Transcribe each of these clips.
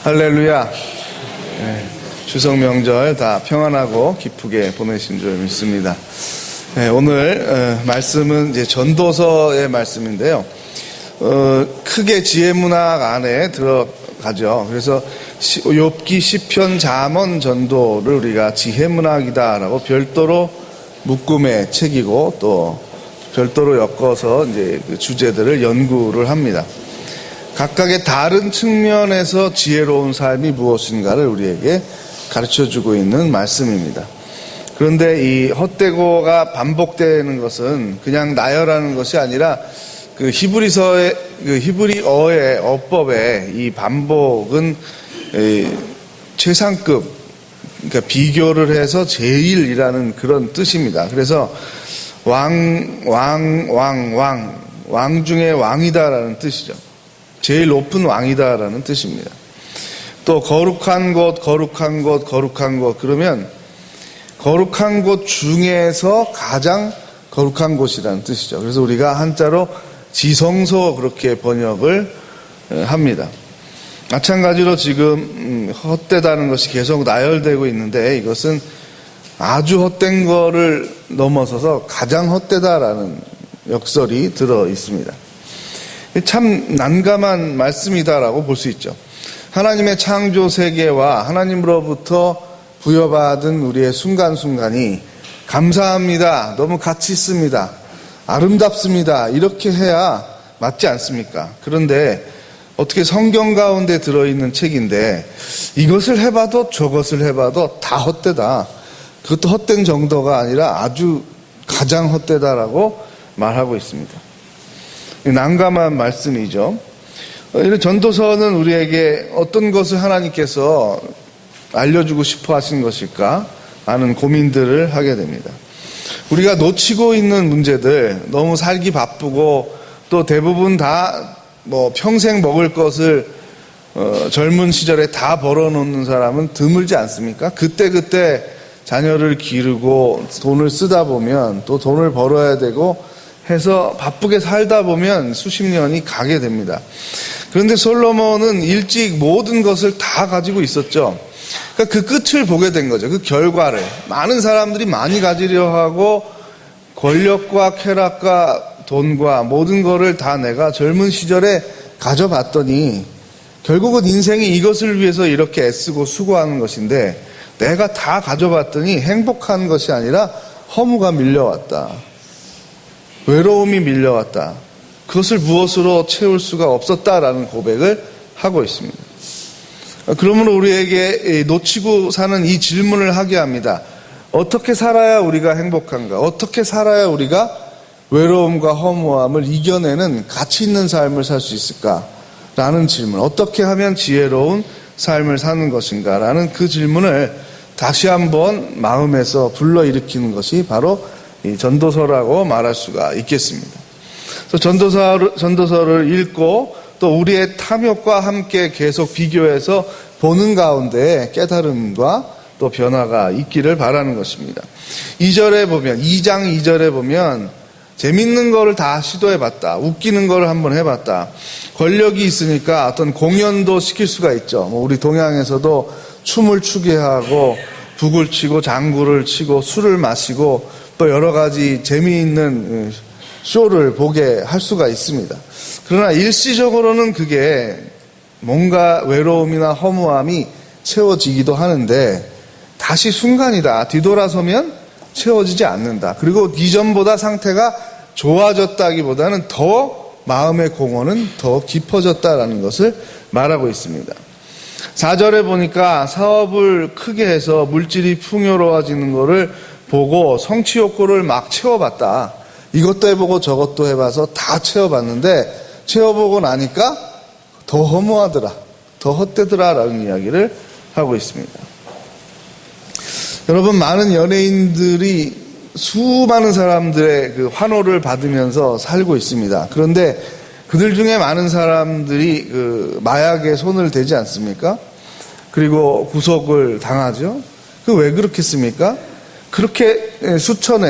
할렐루야. 추석 명절 다 평안하고 기쁘게 보내신 줄 믿습니다. 오늘 말씀은 이제 전도서의 말씀인데요. 크게 지혜문학 안에 들어가죠. 그래서 욥기, 시편, 잠언, 전도를 우리가 지혜문학이다라고 별도로 묶음의 책이고 또 별도로 엮어서 이제 그 주제들을 연구를 합니다. 각각의 다른 측면에서 지혜로운 삶이 무엇인가를 우리에게 가르쳐주고 있는 말씀입니다. 그런데 이 헛되고가 반복되는 것은 그냥 나열하는 것이 아니라 그 히브리어의 어법의 이 반복은 최상급, 그러니까 비교를 해서 제일이라는 그런 뜻입니다. 그래서 왕 중에 왕이다라는 뜻이죠. 제일 높은 왕이다라는 뜻입니다. 또 거룩한 곳 그러면 거룩한 곳 중에서 가장 거룩한 곳이라는 뜻이죠. 그래서 우리가 한자로 지성소 그렇게 번역을 합니다. 마찬가지로 지금 헛되다는 것이 계속 나열되고 있는데 이것은 아주 헛된 거를 넘어서서 가장 헛되다라는 역설이 들어 있습니다. 참 난감한 말씀이다라고 볼 수 있죠. 하나님의 창조 세계와 하나님으로부터 부여받은 우리의 순간순간이 감사합니다, 너무 가치 있습니다, 아름답습니다 이렇게 해야 맞지 않습니까? 그런데 어떻게 성경 가운데 들어있는 책인데 이것을 해봐도 저것을 해봐도 다 헛되다, 그것도 헛된 정도가 아니라 아주 가장 헛되다라고 말하고 있습니다. 난감한 말씀이죠. 이런 전도서는 우리에게 어떤 것을 하나님께서 알려주고 싶어 하신 것일까 하는 고민들을 하게 됩니다. 우리가 놓치고 있는 문제들, 너무 살기 바쁘고 또 대부분 다 평생 먹을 것을 젊은 시절에 다 벌어놓는 사람은 드물지 않습니까? 그때 자녀를 기르고 돈을 쓰다 보면 또 돈을 벌어야 되고 해서 바쁘게 살다 보면 수십 년이 가게 됩니다. 그런데 솔로몬은 일찍 모든 것을 다 가지고 있었죠. 그러니까 그 끝을 보게 된 거죠. 그 결과를. 많은 사람들이 많이 가지려 하고 권력과 쾌락과 돈과 모든 거를 다 내가 젊은 시절에 가져봤더니 결국은 인생이 이것을 위해서 이렇게 애쓰고 수고하는 것인데 내가 다 가져봤더니 행복한 것이 아니라 허무가 밀려왔다. 외로움이 밀려왔다. 그것을 무엇으로 채울 수가 없었다라는 고백을 하고 있습니다. 그러므로 우리에게 놓치고 사는 이 질문을 하게 합니다. 어떻게 살아야 우리가 행복한가? 어떻게 살아야 우리가 외로움과 허무함을 이겨내는 가치 있는 삶을 살 수 있을까? 라는 질문. 어떻게 하면 지혜로운 삶을 사는 것인가? 라는 그 질문을 다시 한번 마음에서 불러일으키는 것이 바로 이 전도서라고 말할 수가 있겠습니다. 그래서 전도서를 읽고 또 우리의 탐욕과 함께 계속 비교해서 보는 가운데 깨달음과 또 변화가 있기를 바라는 것입니다. 2장 2절에 보면 재밌는 거를 다 시도해봤다. 웃기는 거를 한번 해봤다. 권력이 있으니까 어떤 공연도 시킬 수가 있죠. 우리 동양에서도 춤을 추게 하고 북을 치고 장구를 치고 술을 마시고 또 여러 가지 재미있는 쇼를 보게 할 수가 있습니다. 그러나 일시적으로는 그게 뭔가 외로움이나 허무함이 채워지기도 하는데 다시 순간이다. 뒤돌아서면 채워지지 않는다. 그리고 이전보다 상태가 좋아졌다기보다는 더 마음의 공허는 더 깊어졌다라는 것을 말하고 있습니다. 4절에 보니까 사업을 크게 해서 물질이 풍요로워지는 것을 보고 성취 욕구를 막 채워봤다. 이것도 해보고 저것도 해봐서 다 채워봤는데 채워보고 나니까 더 허무하더라, 더 헛되더라 라는 이야기를 하고 있습니다. 여러분, 많은 연예인들이 수많은 사람들의 그 환호를 받으면서 살고 있습니다. 그런데 그들 중에 많은 사람들이 그 마약에 손을 대지 않습니까? 그리고 구속을 당하죠. 그 왜 그렇겠습니까? 그렇게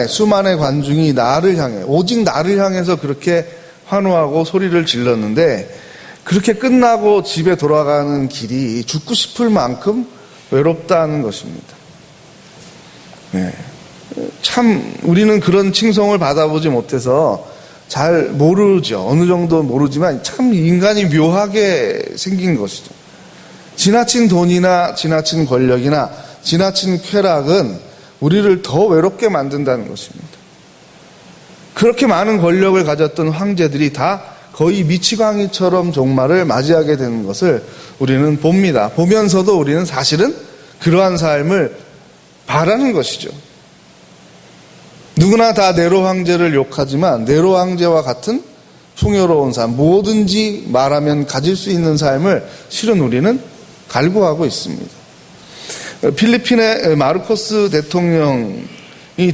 수만의 관중이 나를 향해, 오직 나를 향해서 그렇게 환호하고 소리를 질렀는데 그렇게 끝나고 집에 돌아가는 길이 죽고 싶을 만큼 외롭다는 것입니다. 네. 참 우리는 그런 칭송을 받아보지 못해서 잘 모르죠. 어느 정도 모르지만 참 인간이 묘하게 생긴 것이죠. 지나친 돈이나 지나친 권력이나 지나친 쾌락은 우리를 더 외롭게 만든다는 것입니다. 그렇게 많은 권력을 가졌던 황제들이 다 거의 미치광이처럼 종말을 맞이하게 되는 것을 우리는 봅니다. 보면서도 우리는 사실은 그러한 삶을 바라는 것이죠. 누구나 다 네로 황제를 욕하지만 네로 황제와 같은 풍요로운 삶, 뭐든지 말하면 가질 수 있는 삶을 실은 우리는 갈구하고 있습니다. 필리핀의 마르코스 대통령이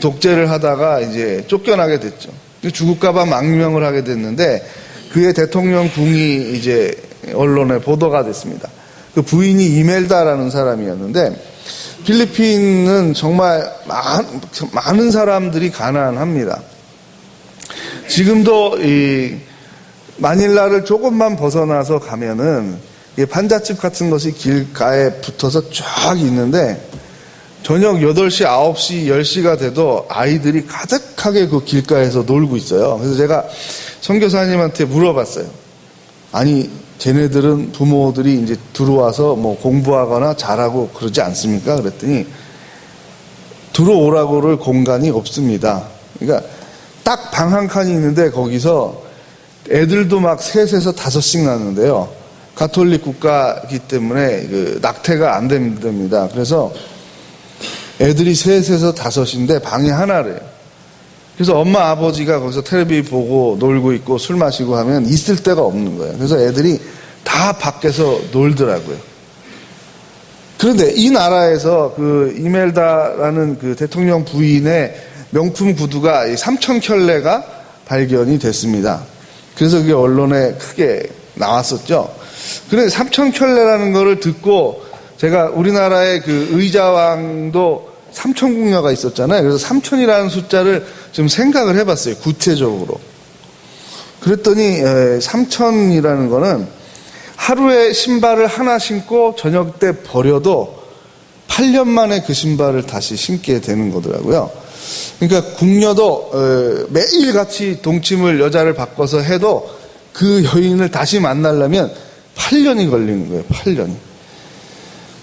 독재를 하다가 이제 쫓겨나게 됐죠. 죽을까봐 망명을 하게 됐는데 그의 대통령 궁이 이제 언론에 보도가 됐습니다. 그 부인이 이멜다라는 사람이었는데 필리핀은 정말 많은 사람들이 가난합니다. 지금도 이 마닐라를 조금만 벗어나서 가면은 판잣집 같은 것이 길가에 붙어서 쫙 있는데 저녁 8시, 9시, 10시가 돼도 아이들이 가득하게 그 길가에서 놀고 있어요. 그래서 제가 선교사님한테 물어봤어요. 아니, 쟤네들은 부모들이 이제 들어와서 뭐 공부하거나 잘하고 그러지 않습니까? 그랬더니 들어오라고를 공간이 없습니다. 그러니까 딱 방 한 칸이 있는데 거기서 애들도 막 3에서 5씩 낳는데요. 가톨릭 국가이기 때문에 그 낙태가 안 됩니다. 그래서 애들이 3에서 5인데 방에 하나래요. 그래서 엄마 아버지가 거기서 텔레비 보고 놀고 있고 술 마시고 하면 있을 데가 없는 거예요. 그래서 애들이 다 밖에서 놀더라고요. 그런데 이 나라에서 그 이멜다라는 그 대통령 부인의 명품 구두가 3,000켤레가 발견이 됐습니다. 그래서 그게 언론에 크게 나왔었죠. 그런데 3,000켤레라는 거를 듣고 제가 우리나라의 그 의자왕도 3,000궁녀가 있었잖아요. 그래서 3,000이라는 숫자를 좀 생각을 해봤어요. 구체적으로. 그랬더니 3,000이라는 거는 하루에 신발을 하나 신고 저녁 때 버려도 8년 만에 그 신발을 다시 신게 되는 거더라고요. 그러니까 궁녀도 매일같이 동침을 여자를 바꿔서 해도 그 여인을 다시 만나려면 8년이 걸리는 거예요. 8년이.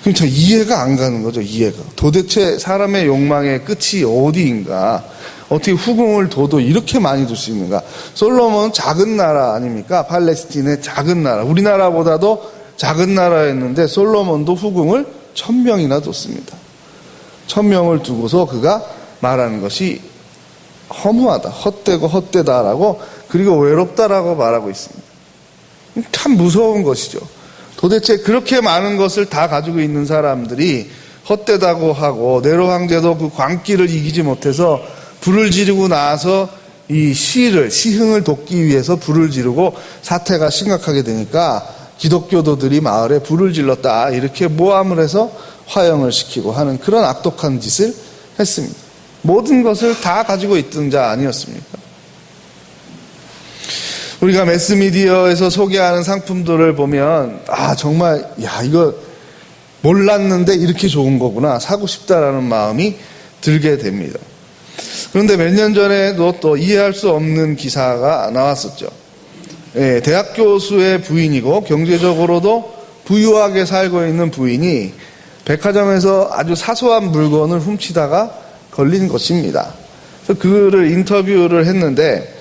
그럼 저 이해가 안 가는 거죠. 이해가. 도대체 사람의 욕망의 끝이 어디인가? 어떻게 후궁을 둬도 이렇게 많이 둘 수 있는가? 솔로몬은 작은 나라 아닙니까? 팔레스틴의 작은 나라. 우리나라보다도 작은 나라였는데 솔로몬도 후궁을 1,000명이나 뒀습니다. 1,000명을 두고서 그가 말하는 것이 허무하다, 헛되고 헛되다라고 그리고 외롭다라고 말하고 있습니다. 참 무서운 것이죠. 도대체 그렇게 많은 것을 다 가지고 있는 사람들이 헛되다고 하고 네로 황제도 그 광기를 이기지 못해서 불을 지르고 나서 이 시흥을 돕기 위해서 불을 지르고 사태가 심각하게 되니까 기독교도들이 마을에 불을 질렀다 이렇게 모함을 해서 화형을 시키고 하는 그런 악독한 짓을 했습니다. 모든 것을 다 가지고 있던 자 아니었습니까? 우리가 매스미디어에서 소개하는 상품들을 보면 정말 이거 몰랐는데 이렇게 좋은 거구나 사고 싶다라는 마음이 들게 됩니다. 그런데 몇 년 전에도 또 이해할 수 없는 기사가 나왔었죠. 대학 교수의 부인이고 경제적으로도 부유하게 살고 있는 부인이 백화점에서 아주 사소한 물건을 훔치다가 걸린 것입니다. 그래서 그를 인터뷰를 했는데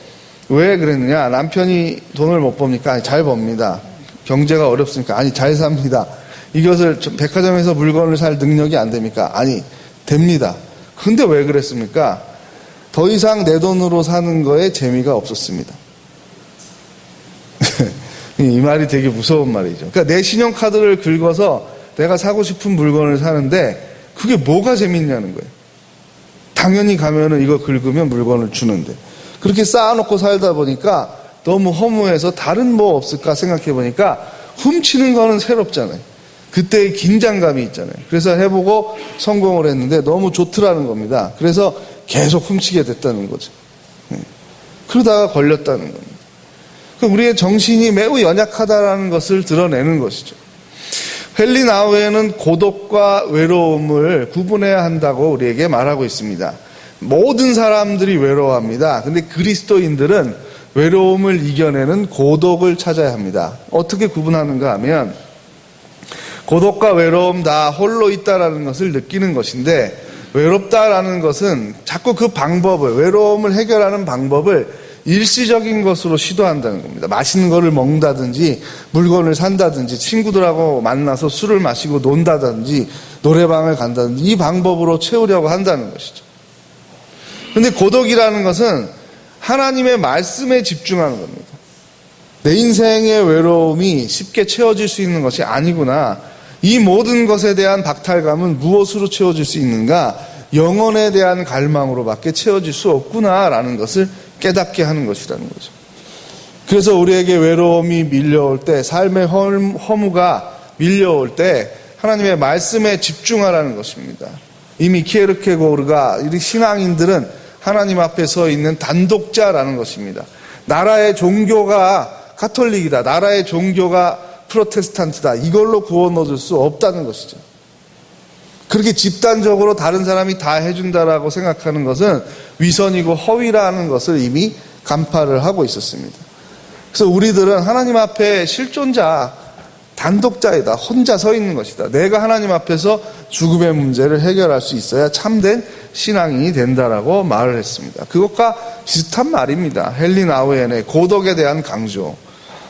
왜 그랬느냐? 남편이 돈을 못 법니까? 아니, 잘 법니다. 경제가 어렵으니까. 아니, 잘 삽니다. 이것을 백화점에서 물건을 살 능력이 안 됩니까? 아니, 됩니다. 근데 왜 그랬습니까? 더 이상 내 돈으로 사는 거에 재미가 없었습니다. 이 말이 되게 무서운 말이죠. 그러니까 내 신용카드를 긁어서 내가 사고 싶은 물건을 사는데 그게 뭐가 재밌냐는 거예요. 당연히 가면은 이거 긁으면 물건을 주는데 그렇게 쌓아놓고 살다 보니까 너무 허무해서 다른 뭐 없을까 생각해 보니까 훔치는 거는 새롭잖아요. 그때의 긴장감이 있잖아요. 그래서 해보고 성공을 했는데 너무 좋더라는 겁니다. 그래서 계속 훔치게 됐다는 거죠. 그러다가 걸렸다는 겁니다. 우리의 정신이 매우 연약하다라는 것을 드러내는 것이죠. 헨리 나우에는 고독과 외로움을 구분해야 한다고 우리에게 말하고 있습니다. 모든 사람들이 외로워합니다. 근데 그리스도인들은 외로움을 이겨내는 고독을 찾아야 합니다. 어떻게 구분하는가 하면 고독과 외로움 다 홀로 있다라는 것을 느끼는 것인데, 외롭다라는 것은 자꾸 그 방법을, 외로움을 해결하는 방법을 일시적인 것으로 시도한다는 겁니다. 맛있는 거를 먹는다든지, 물건을 산다든지, 친구들하고 만나서 술을 마시고 논다든지, 노래방을 간다든지, 이 방법으로 채우려고 한다는 것이죠. 그런데 고독이라는 것은 하나님의 말씀에 집중하는 겁니다. 내 인생의 외로움이 쉽게 채워질 수 있는 것이 아니구나. 이 모든 것에 대한 박탈감은 무엇으로 채워질 수 있는가? 영혼에 대한 갈망으로밖에 채워질 수 없구나라는 것을 깨닫게 하는 것이라는 거죠. 그래서 우리에게 외로움이 밀려올 때, 삶의 허무가 밀려올 때 하나님의 말씀에 집중하라는 것입니다. 이미 키에르케고르가, 이 신앙인들은 하나님 앞에 서 있는 단독자라는 것입니다. 나라의 종교가 가톨릭이다, 나라의 종교가 프로테스탄트다, 이걸로 구원 얻을 수 없다는 것이죠. 그렇게 집단적으로 다른 사람이 다 해준다라고 생각하는 것은 위선이고 허위라는 것을 이미 간파를 하고 있었습니다. 그래서 우리들은 하나님 앞에 실존자, 단독자이다, 혼자 서 있는 것이다. 내가 하나님 앞에서 죽음의 문제를 해결할 수 있어야 참된 신앙인이 된다라고 말을 했습니다. 그것과 비슷한 말입니다. 헨리 나우엔의 고독에 대한 강조.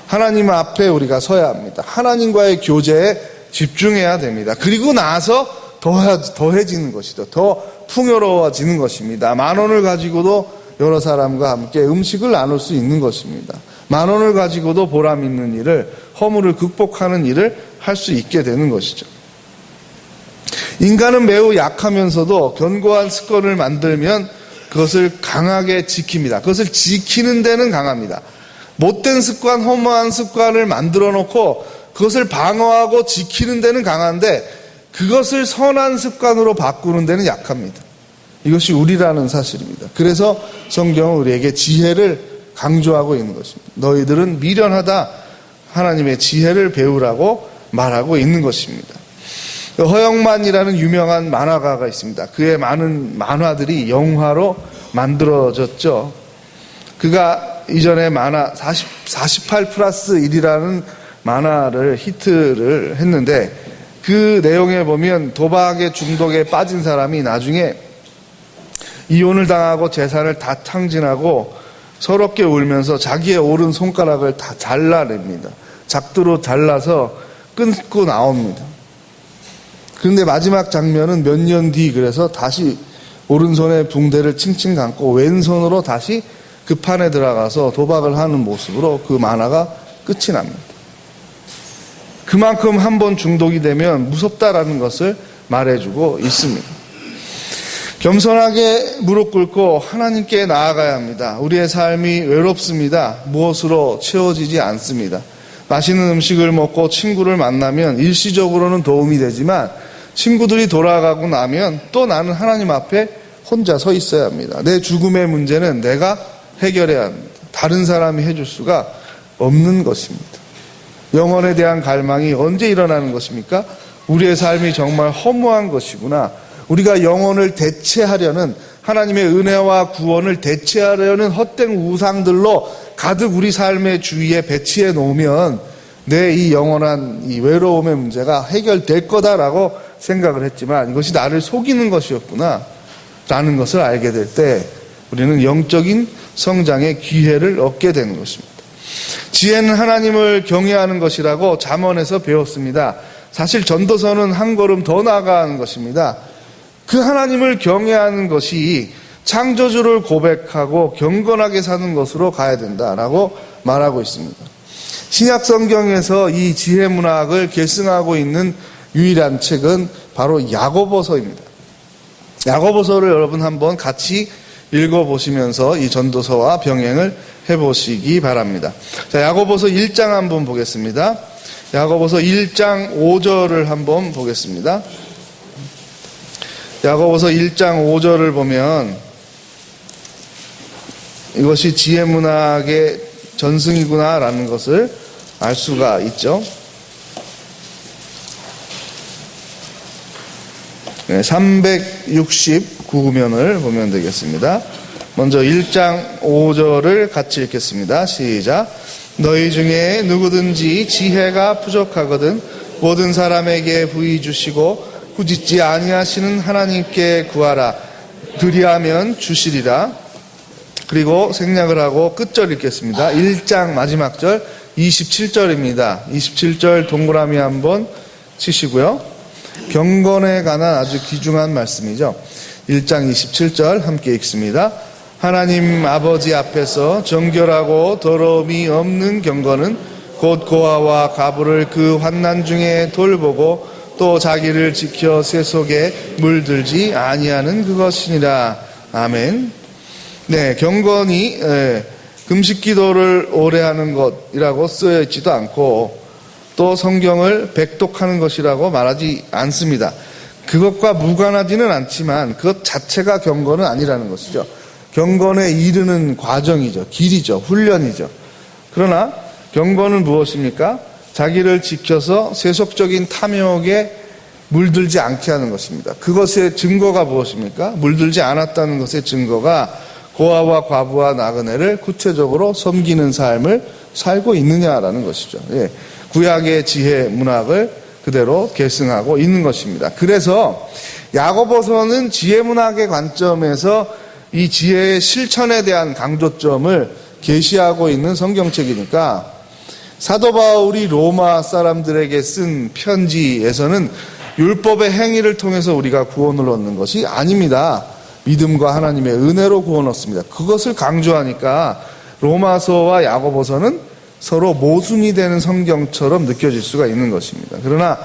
하나님 앞에 우리가 서야 합니다. 하나님과의 교제에 집중해야 됩니다. 그리고 나서 더해지는 것이죠. 더 풍요로워지는 것입니다. 10,000원을 가지고도 여러 사람과 함께 음식을 나눌 수 있는 것입니다. 10,000원을 가지고도 보람 있는 일을, 허물을 극복하는 일을 할 수 있게 되는 것이죠. 인간은 매우 약하면서도 견고한 습관을 만들면 그것을 강하게 지킵니다. 그것을 지키는 데는 강합니다. 못된 습관, 허무한 습관을 만들어 놓고 그것을 방어하고 지키는 데는 강한데, 그것을 선한 습관으로 바꾸는 데는 약합니다. 이것이 우리라는 사실입니다. 그래서 성경은 우리에게 지혜를 강조하고 있는 것입니다. 너희들은 미련하다, 하나님의 지혜를 배우라고 말하고 있는 것입니다. 허영만이라는 유명한 만화가가 있습니다. 그의 많은 만화들이 영화로 만들어졌죠. 그가 이전에 만화 48+1이라는 만화를 히트를 했는데, 그 내용에 보면 도박의 중독에 빠진 사람이 나중에 이혼을 당하고 재산을 다 탕진하고 서럽게 울면서 자기의 오른 손가락을 다 잘라냅니다. 작두로 잘라서 끊고 나옵니다. 그런데 마지막 장면은 몇 년 뒤, 그래서 다시 오른손에 붕대를 칭칭 감고 왼손으로 다시 그 판에 들어가서 도박을 하는 모습으로 그 만화가 끝이 납니다. 그만큼 한번 중독이 되면 무섭다라는 것을 말해주고 있습니다. 겸손하게 무릎 꿇고 하나님께 나아가야 합니다. 우리의 삶이 외롭습니다. 무엇으로 채워지지 않습니다. 맛있는 음식을 먹고 친구를 만나면 일시적으로는 도움이 되지만, 친구들이 돌아가고 나면 또 나는 하나님 앞에 혼자 서 있어야 합니다. 내 죽음의 문제는 내가 해결해야 합니다. 다른 사람이 해줄 수가 없는 것입니다. 영혼에 대한 갈망이 언제 일어나는 것입니까? 우리의 삶이 정말 허무한 것이구나. 우리가 영혼을 대체하려는, 하나님의 은혜와 구원을 대체하려는 헛된 우상들로 가득 우리 삶의 주위에 배치해 놓으면 내 이 영원한 이 외로움의 문제가 해결될 거다라고 생각을 했지만, 이것이 나를 속이는 것이었구나 라는 것을 알게 될 때 우리는 영적인 성장의 기회를 얻게 되는 것입니다. 지혜는 하나님을 경외하는 것이라고 잠언에서 배웠습니다. 사실 전도서는 한 걸음 더 나아가는 것입니다. 그 하나님을 경외하는 것이 창조주를 고백하고 경건하게 사는 것으로 가야 된다라고 말하고 있습니다. 신약 성경에서 이 지혜 문학을 계승하고 있는 유일한 책은 바로 야고보서입니다. 야고보서를 여러분 한번 같이 읽어보시면서 이 전도서와 병행을 해보시기 바랍니다. 자, 야고보서 1장 한번 보겠습니다. 야고보서 1장 5절을 한번 보겠습니다. 야고보서 1장 5절을 보면 이것이 지혜 문학의 전승이구나라는 것을 알 수가 있죠. 369면을 보면 되겠습니다. 먼저 1장 5절을 같이 읽겠습니다. 시작. 너희 중에 누구든지 지혜가 부족하거든 모든 사람에게 부이 주시고 꾸짖지 아니하시는 하나님께 구하라. 그리하면 주시리라. 그리고 생략을 하고 끝절 읽겠습니다. 1장 마지막 절 27절입니다. 27절 동그라미 한번 치시고요. 경건에 관한 아주 귀중한 말씀이죠. 1장 27절 함께 읽습니다. 하나님 아버지 앞에서 정결하고 더러움이 없는 경건은 곧 고아와 과부를 그 환난 중에 돌보고 또 자기를 지켜 세속에 물들지 아니하는 그것이니라. 아멘. 네, 경건이 금식 기도를 오래 하는 것이라고 쓰여 있지도 않고 또 성경을 백독하는 것이라고 말하지 않습니다. 그것과 무관하지는 않지만 그것 자체가 경건은 아니라는 것이죠. 경건에 이르는 과정이죠. 길이죠. 훈련이죠. 그러나 경건은 무엇입니까? 자기를 지켜서 세속적인 탐욕에 물들지 않게 하는 것입니다. 그것의 증거가 무엇입니까? 물들지 않았다는 것의 증거가 고아와 과부와 나그네를 구체적으로 섬기는 삶을 살고 있느냐라는 것이죠. 예. 구약의 지혜 문학을 그대로 계승하고 있는 것입니다. 그래서 야고보서는 지혜 문학의 관점에서 이 지혜의 실천에 대한 강조점을 계시하고 있는 성경책이니까 사도 바울이 로마 사람들에게 쓴 편지에서는 율법의 행위를 통해서 우리가 구원을 얻는 것이 아닙니다. 믿음과 하나님의 은혜로 구원 얻습니다. 그것을 강조하니까 로마서와 야고보서는 서로 모순이 되는 성경처럼 느껴질 수가 있는 것입니다. 그러나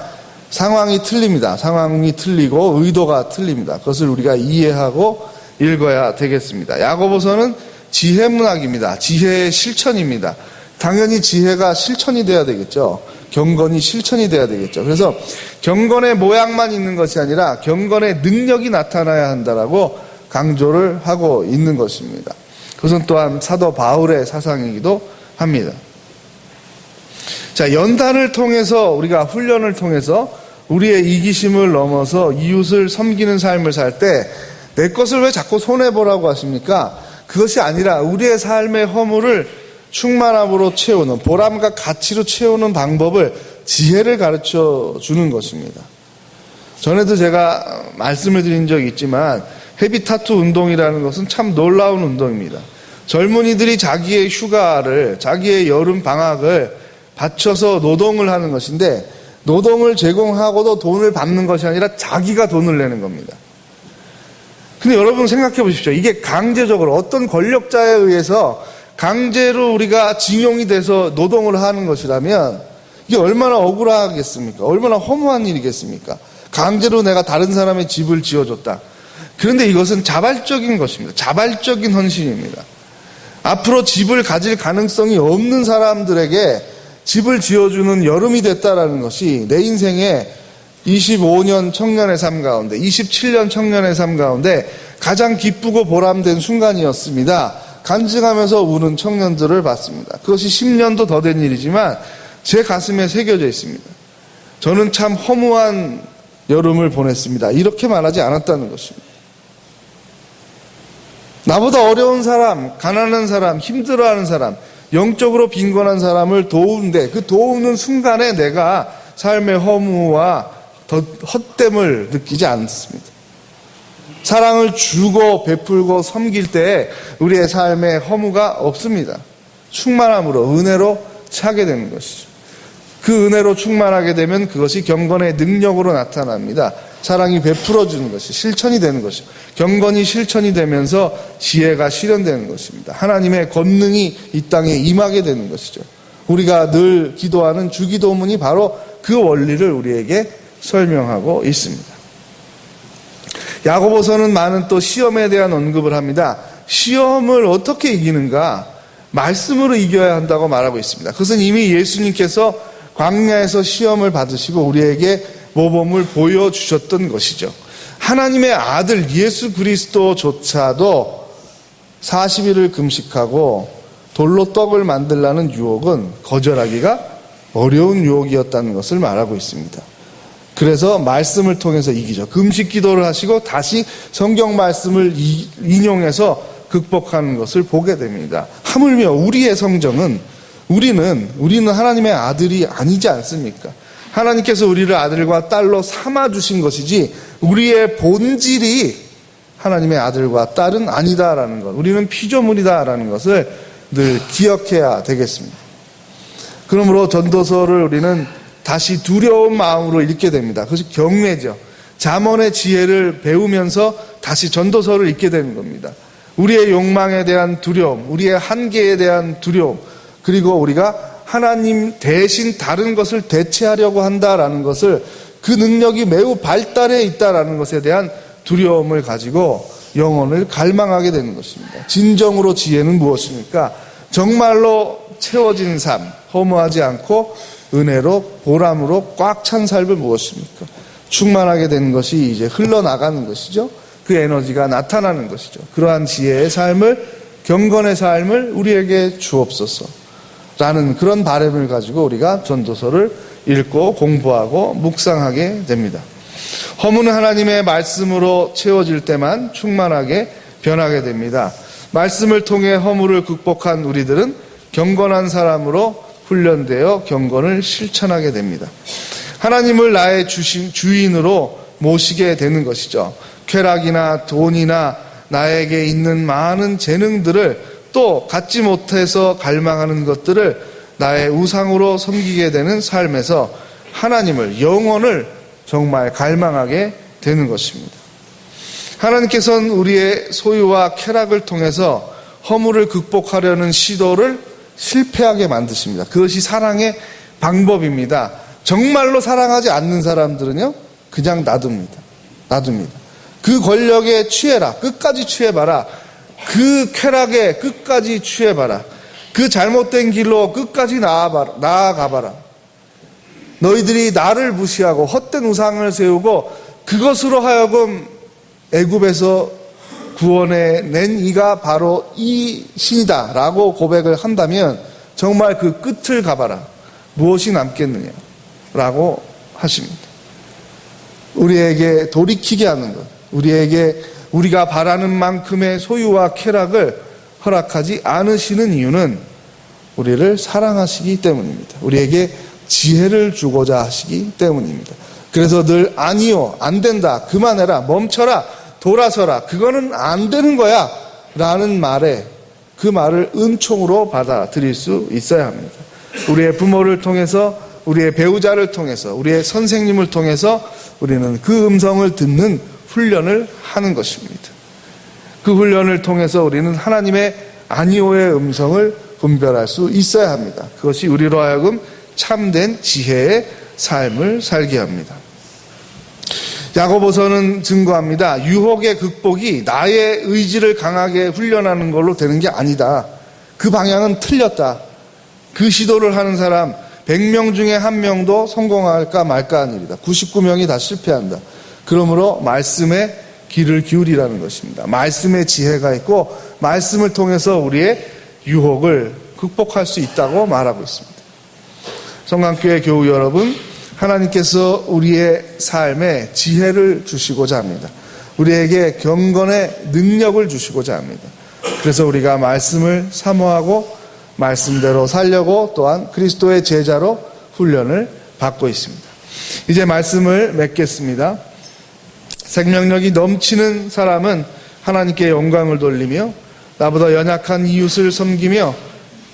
상황이 틀립니다. 상황이 틀리고 의도가 틀립니다. 그것을 우리가 이해하고 읽어야 되겠습니다. 야고보서는 지혜 문학입니다. 지혜의 실천입니다. 당연히 지혜가 실천이 돼야 되겠죠. 경건이 실천이 돼야 되겠죠. 그래서 경건의 모양만 있는 것이 아니라 경건의 능력이 나타나야 한다라고 강조를 하고 있는 것입니다. 그것은 또한 사도 바울의 사상이기도 합니다. 자, 연단을 통해서 우리가 훈련을 통해서 우리의 이기심을 넘어서 이웃을 섬기는 삶을 살 때 내 것을 왜 자꾸 손해보라고 하십니까? 그것이 아니라 우리의 삶의 허물을 충만함으로 채우는, 보람과 가치로 채우는 방법을, 지혜를 가르쳐 주는 것입니다. 전에도 제가 말씀을 드린 적이 있지만 헤비타투 운동이라는 것은 참 놀라운 운동입니다. 젊은이들이 자기의 휴가를, 자기의 여름 방학을 바쳐서 노동을 하는 것인데 노동을 제공하고도 돈을 받는 것이 아니라 자기가 돈을 내는 겁니다. 근데 여러분 생각해 보십시오. 이게 강제적으로 어떤 권력자에 의해서 강제로 우리가 징용이 돼서 노동을 하는 것이라면 이게 얼마나 억울하겠습니까? 얼마나 허무한 일이겠습니까? 강제로 내가 다른 사람의 집을 지어줬다. 그런데 이것은 자발적인 것입니다. 자발적인 헌신입니다. 앞으로 집을 가질 가능성이 없는 사람들에게 집을 지어주는 여름이 됐다라는 것이 내 인생의 25년 청년의 삶 가운데, 27년 청년의 삶 가운데 가장 기쁘고 보람된 순간이었습니다. 간증하면서 우는 청년들을 봤습니다. 그것이 10년도 더 된 일이지만 제 가슴에 새겨져 있습니다. 저는 참 허무한 여름을 보냈습니다. 이렇게 말하지 않았다는 것입니다. 나보다 어려운 사람, 가난한 사람, 힘들어하는 사람, 영적으로 빈곤한 사람을 도우는데 그 도우는 순간에 내가 삶의 허무와 헛됨을 느끼지 않습니다. 사랑을 주고 베풀고 섬길 때 우리의 삶에 허무가 없습니다. 충만함으로, 은혜로 차게 되는 것이죠. 그 은혜로 충만하게 되면 그것이 경건의 능력으로 나타납니다. 사랑이 베풀어주는 것이 실천이 되는 것이죠. 경건이 실천이 되면서 지혜가 실현되는 것입니다. 하나님의 권능이 이 땅에 임하게 되는 것이죠. 우리가 늘 기도하는 주기도문이 바로 그 원리를 우리에게 설명하고 있습니다. 야고보서는 많은 또 시험에 대한 언급을 합니다. 시험을 어떻게 이기는가? 말씀으로 이겨야 한다고 말하고 있습니다. 그것은 이미 예수님께서 광야에서 시험을 받으시고 우리에게 모범을 보여주셨던 것이죠. 하나님의 아들 예수 그리스도조차도 40일을 금식하고 돌로 떡을 만들라는 유혹은 거절하기가 어려운 유혹이었다는 것을 말하고 있습니다. 그래서 말씀을 통해서 이기죠. 금식 기도를 하시고 다시 성경 말씀을 인용해서 극복하는 것을 보게 됩니다. 하물며 우리의 성정은 우리는 하나님의 아들이 아니지 않습니까? 하나님께서 우리를 아들과 딸로 삼아주신 것이지 우리의 본질이 하나님의 아들과 딸은 아니다라는 것, 우리는 피조물이다라는 것을 늘 기억해야 되겠습니다. 그러므로 전도서를 우리는 다시 두려운 마음으로 읽게 됩니다. 그것이 경외죠. 잠언의 지혜를 배우면서 다시 전도서를 읽게 되는 겁니다. 우리의 욕망에 대한 두려움, 우리의 한계에 대한 두려움, 그리고 우리가 하나님 대신 다른 것을 대체하려고 한다라는 것을, 그 능력이 매우 발달해 있다라는 것에 대한 두려움을 가지고 영혼을 갈망하게 되는 것입니다. 진정으로 지혜는 무엇입니까? 정말로 채워진 삶, 허무하지 않고 은혜로 보람으로 꽉 찬 삶은 무엇입니까? 충만하게 되는 것이 이제 흘러나가는 것이죠. 그 에너지가 나타나는 것이죠. 그러한 지혜의 삶을, 경건의 삶을 우리에게 주옵소서 라는 그런 바람을 가지고 우리가 전도서를 읽고 공부하고 묵상하게 됩니다. 허무는 하나님의 말씀으로 채워질 때만 충만하게 변하게 됩니다. 말씀을 통해 허무를 극복한 우리들은 경건한 사람으로 훈련되어 경건을 실천하게 됩니다. 하나님을 나의 주인으로 모시게 되는 것이죠. 쾌락이나 돈이나 나에게 있는 많은 재능들을, 또 갖지 못해서 갈망하는 것들을 나의 우상으로 섬기게 되는 삶에서 하나님을, 영혼을 정말 갈망하게 되는 것입니다. 하나님께서는 우리의 소유와 쾌락을 통해서 허물을 극복하려는 시도를 실패하게 만드십니다. 그것이 사랑의 방법입니다. 정말로 사랑하지 않는 사람들은요, 그냥 놔둡니다. 그 권력에 취해라. 끝까지 취해봐라. 그 쾌락에 끝까지 취해봐라. 그 잘못된 길로 끝까지 나아가봐라. 너희들이 나를 무시하고 헛된 우상을 세우고 그것으로 하여금 애굽에서 구원해 낸 이가 바로 이 신이다 라고 고백을 한다면 정말 그 끝을 가봐라. 무엇이 남겠느냐 라고 하십니다. 우리에게 돌이키게 하는 것, 우리에게 우리가 바라는 만큼의 소유와 쾌락을 허락하지 않으시는 이유는 우리를 사랑하시기 때문입니다. 우리에게 지혜를 주고자 하시기 때문입니다. 그래서 늘 아니요, 안 된다, 그만해라, 멈춰라, 돌아서라, 그거는 안 되는 거야 라는 말에 그 말을 은총으로 받아들일 수 있어야 합니다. 우리의 부모를 통해서, 우리의 배우자를 통해서, 우리의 선생님을 통해서 우리는 그 음성을 듣는 훈련을 하는 것입니다. 그 훈련을 통해서 우리는 하나님의 아니오의 음성을 분별할 수 있어야 합니다. 그것이 우리로 하여금 참된 지혜의 삶을 살게 합니다. 야고보서는 증거합니다. 유혹의 극복이 나의 의지를 강하게 훈련하는 걸로 되는 게 아니다. 그 방향은 틀렸다. 그 시도를 하는 사람 100명 중에 1명도 성공할까 말까 하는 일이다. 99명이 다 실패한다. 그러므로 말씀에 귀를 기울이라는 것입니다. 말씀의 지혜가 있고 말씀을 통해서 우리의 유혹을 극복할 수 있다고 말하고 있습니다. 성강교회 교우 여러분, 하나님께서 우리의 삶에 지혜를 주시고자 합니다. 우리에게 경건의 능력을 주시고자 합니다. 그래서 우리가 말씀을 사모하고 말씀대로 살려고, 또한 그리스도의 제자로 훈련을 받고 있습니다. 이제 말씀을 맺겠습니다. 생명력이 넘치는 사람은 하나님께 영광을 돌리며 나보다 연약한 이웃을 섬기며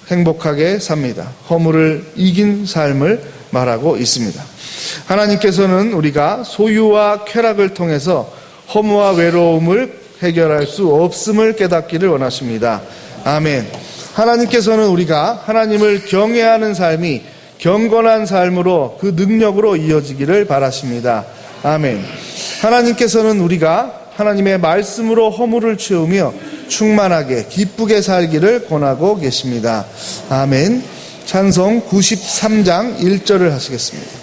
행복하게 삽니다. 허물을 이긴 삶을 말하고 있습니다. 하나님께서는 우리가 소유와 쾌락을 통해서 허무와 외로움을 해결할 수 없음을 깨닫기를 원하십니다. 아멘. 하나님께서는 우리가 하나님을 경외하는 삶이 경건한 삶으로, 그 능력으로 이어지기를 바라십니다. 아멘. 하나님께서는 우리가 하나님의 말씀으로 허물을 채우며 충만하게 기쁘게 살기를 권하고 계십니다. 아멘. 찬송 93장 1절을 하시겠습니다.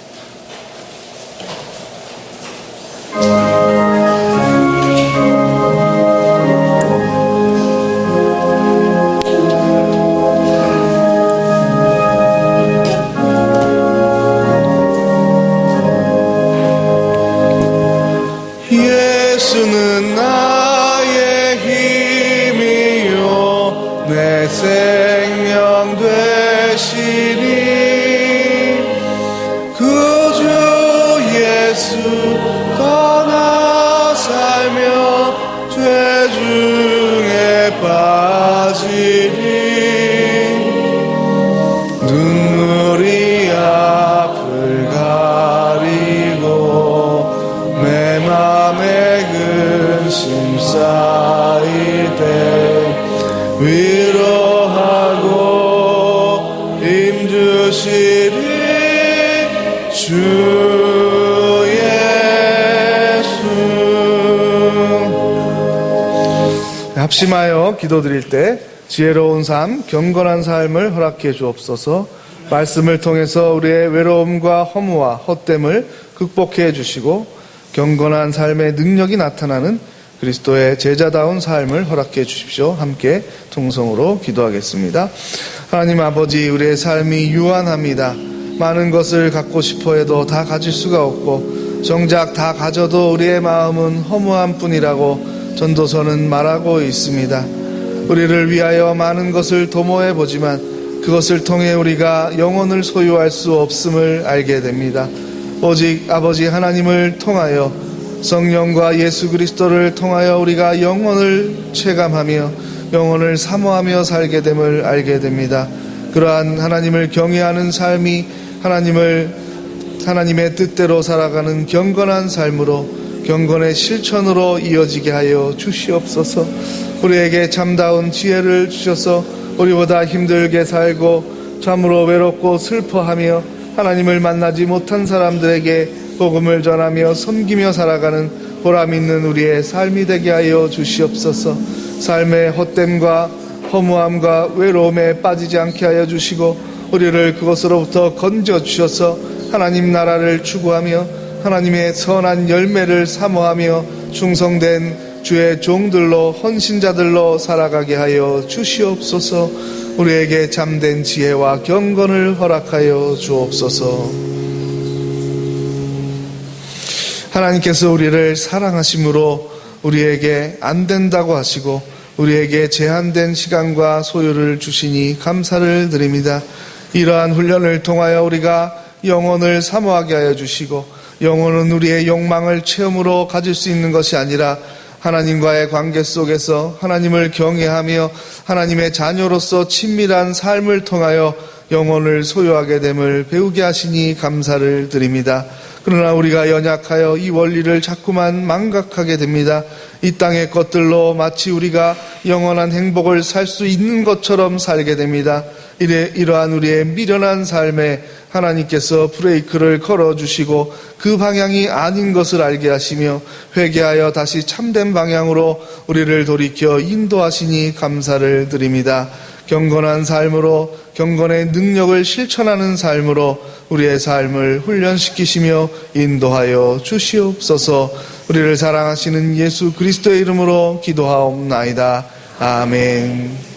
내 생명 되시니 구주 예수 떠나 살며 죄 중에 빠지니 눈물이 앞을 가리고 내 맘에 근심 쌓일 때 위로하고 힘주시리 주 예수. 합심하여 기도드릴 때 지혜로운 삶, 경건한 삶을 허락해 주옵소서. 말씀을 통해서 우리의 외로움과 허무와 헛됨을 극복해 주시고 경건한 삶의 능력이 나타나는 그리스도의 제자다운 삶을 허락해 주십시오. 함께 통성으로 기도하겠습니다. 하나님 아버지, 우리의 삶이 유한합니다. 많은 것을 갖고 싶어 해도 다 가질 수가 없고 정작 다 가져도 우리의 마음은 허무한 뿐이라고 전도서는 말하고 있습니다. 우리를 위하여 많은 것을 도모해 보지만 그것을 통해 우리가 영혼을 소유할 수 없음을 알게 됩니다. 오직 아버지 하나님을 통하여 성령과 예수 그리스도를 통하여 우리가 영혼을 체감하며 영혼을 사모하며 살게 됨을 알게 됩니다. 그러한 하나님을 경외하는 삶이 하나님의 뜻대로 살아가는 경건한 삶으로 경건의 실천으로 이어지게 하여 주시옵소서. 우리에게 참다운 지혜를 주셔서 우리보다 힘들게 살고 참으로 외롭고 슬퍼하며 하나님을 만나지 못한 사람들에게 복음을 전하며 섬기며 살아가는 보람 있는 우리의 삶이 되게 하여 주시옵소서. 삶의 헛됨과 허무함과 외로움에 빠지지 않게 하여 주시고 우리를 그것으로부터 건져 주셔서 하나님 나라를 추구하며 하나님의 선한 열매를 사모하며 충성된 주의 종들로 헌신자들로 살아가게 하여 주시옵소서. 우리에게 참된 지혜와 경건을 허락하여 주옵소서. 하나님께서 우리를 사랑하심으로 우리에게 안 된다고 하시고 우리에게 제한된 시간과 소유를 주시니 감사를 드립니다. 이러한 훈련을 통하여 우리가 영혼을 사모하게 하여 주시고 영혼은 우리의 욕망을 체험으로 가질 수 있는 것이 아니라 하나님과의 관계 속에서 하나님을 경외하며 하나님의 자녀로서 친밀한 삶을 통하여 영혼을 소유하게 됨을 배우게 하시니 감사를 드립니다. 그러나 우리가 연약하여 이 원리를 자꾸만 망각하게 됩니다. 이 땅의 것들로 마치 우리가 영원한 행복을 살 수 있는 것처럼 살게 됩니다. 이러한 우리의 미련한 삶에 하나님께서 브레이크를 걸어주시고 그 방향이 아닌 것을 알게 하시며 회개하여 다시 참된 방향으로 우리를 돌이켜 인도하시니 감사를 드립니다. 경건한 삶으로 경건의 능력을 실천하는 삶으로 우리의 삶을 훈련시키시며 인도하여 주시옵소서. 우리를 사랑하시는 예수 그리스도의 이름으로 기도하옵나이다. 아멘.